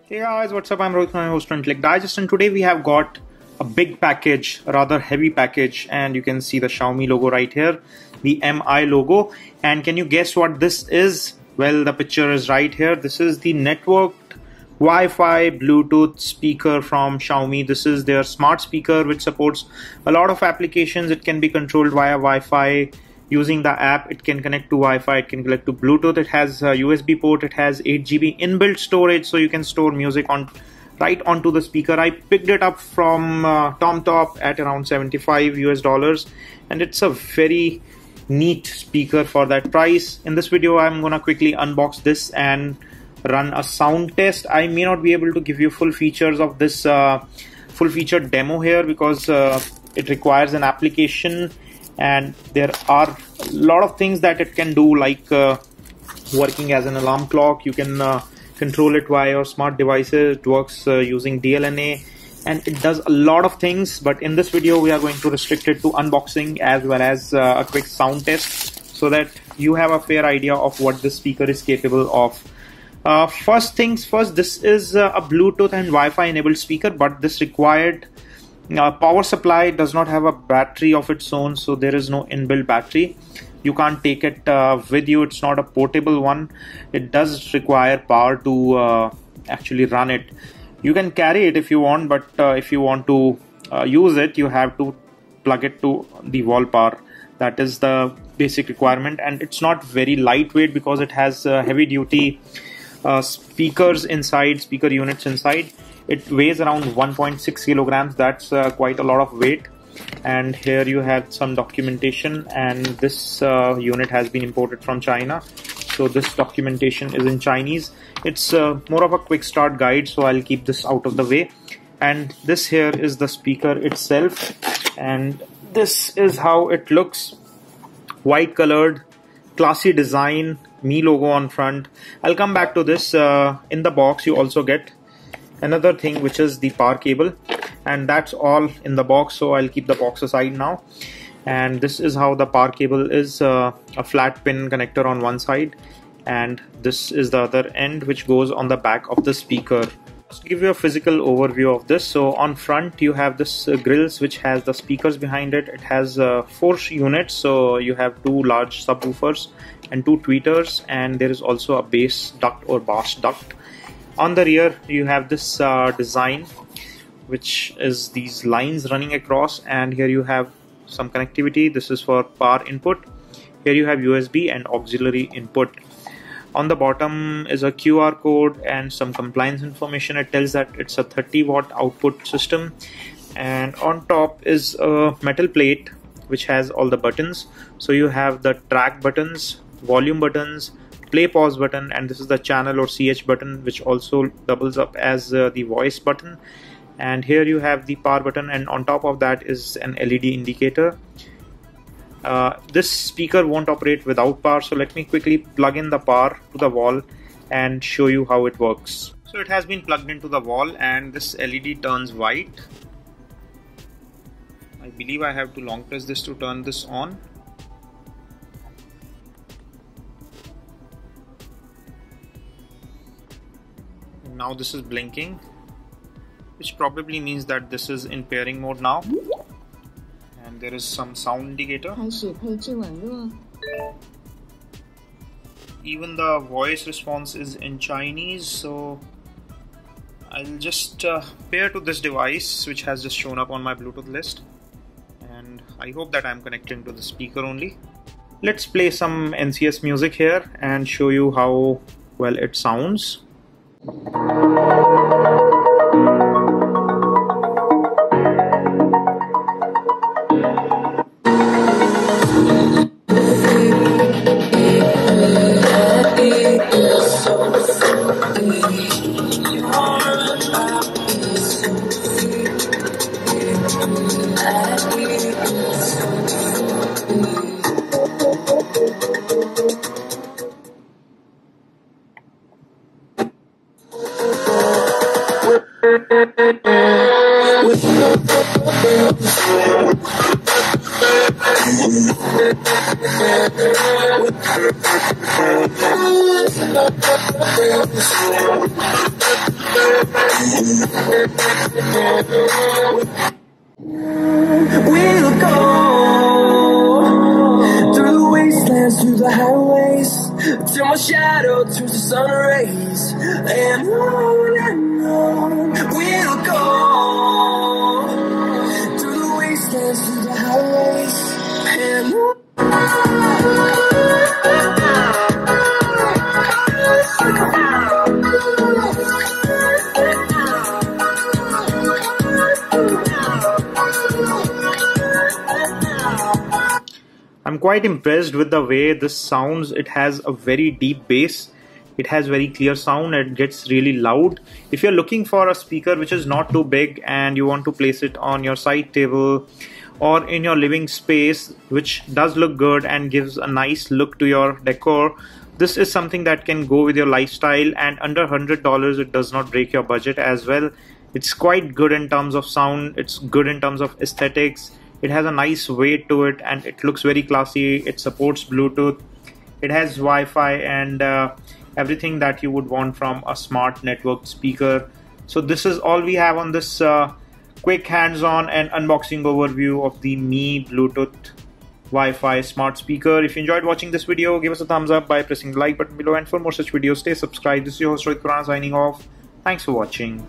Hey guys, what's up? I'm Rohit Khurana, host of Intellect Digest, and today we have got a big package, a rather heavy package, and you can see the Xiaomi logo right here, the MI logo. And can you guess what this is? Well, the picture is right here. This is the networked Wi-Fi Bluetooth speaker from Xiaomi. This is their smart speaker which supports a lot of applications. It can be controlled via Wi-Fi. Using the app, it can connect to Wi-Fi, it can connect to Bluetooth, it has a USB port, it has 8 GB inbuilt storage, so you can store music right onto the speaker. I picked it up from TomTop at around $75 and it's a very neat speaker for that price. In this video, I'm gonna quickly unbox this and run a sound test. I may not be able to give you full features of this full featured demo here because it requires an application. And there are a lot of things that it can do, like working as an alarm clock. You can control it via your smart devices. It works using DLNA, and it does a lot of things. But in this video, we are going to restrict it to unboxing as well as a quick sound test, so that you have a fair idea of what this speaker is capable of. First things first, this is a Bluetooth and Wi-Fi enabled speaker, but this required power supply. Does not have a battery of its own, so there is no inbuilt battery. You can't take it with you. It's not a portable one. It does require power to actually run it. You can carry it if you want, but if you want to use it, you have to plug it to the wall power. That is the basic requirement, and it's not very lightweight because it has heavy duty speakers inside, speaker units inside. It weighs around 1.6 kilograms. That's quite a lot of weight. And here you have some documentation, and this unit has been imported from China, so this documentation is in Chinese. It's more of a quick start guide, so I'll keep this out of the way. And this here is the speaker itself, and this is how it looks. White colored, classy design, Mi logo on front. I'll come back to this. In the box you also get another thing, which is the power cable, and that's all in the box, so I'll keep the box aside now. And this is how the power cable is, a flat pin connector on one side, and this is the other end, which goes on the back of the speaker. Just to give you a physical overview of this, so on front you have this grills which has the speakers behind it. It has 4 units, so you have 2 large subwoofers and 2 tweeters, and there is also a bass duct or bass duct. On the rear you have this design, which is these lines running across, and here you have some connectivity. This is for power input. Here you have USB and auxiliary input. On the bottom is a QR code and some compliance information. It tells that it's a 30-watt output system. And on top is a metal plate which has all the buttons. So you have the track buttons, volume buttons, play pause button, and this is the channel or CH button, which also doubles up as the voice button. And here you have the power button, and on top of that is an LED indicator. This speaker won't operate without power, so let me quickly plug in the power to the wall and show you how it works. So it has been plugged into the wall, and this LED turns white. I believe I have to long press this to turn this on. Now this is blinking, which probably means that this is in pairing mode now. And there is some sound indicator. Even the voice response is in Chinese, so I'll just pair to this device, which has just shown up on my Bluetooth list. And I hope that I'm connecting to the speaker only. Let's play some NCS music here and show you how well it sounds. We'll go through the wastelands, through the highways, till my shadow turns to sun rays. And on we'll go through the wastelands, through the highways, and on. I'm quite impressed with the way this sounds. It has a very deep bass. It has very clear sound. It gets really loud. If you're looking for a speaker which is not too big and you want to place it on your side table or in your living space, which does look good and gives a nice look to your decor, this is something that can go with your lifestyle, and under $100 it does not break your budget as well. It's quite good in terms of sound. It's good in terms of aesthetics. It has a nice weight to it and it looks very classy. It supports Bluetooth. It has Wi-Fi and everything that you would want from a smart network speaker. So this is all we have on this quick hands-on and unboxing overview of the Mi Bluetooth Wi-Fi smart speaker. If you enjoyed watching this video, give us a thumbs up by pressing the like button below, and for more such videos, stay subscribed. This is your host Rohit Khurana signing off. Thanks for watching.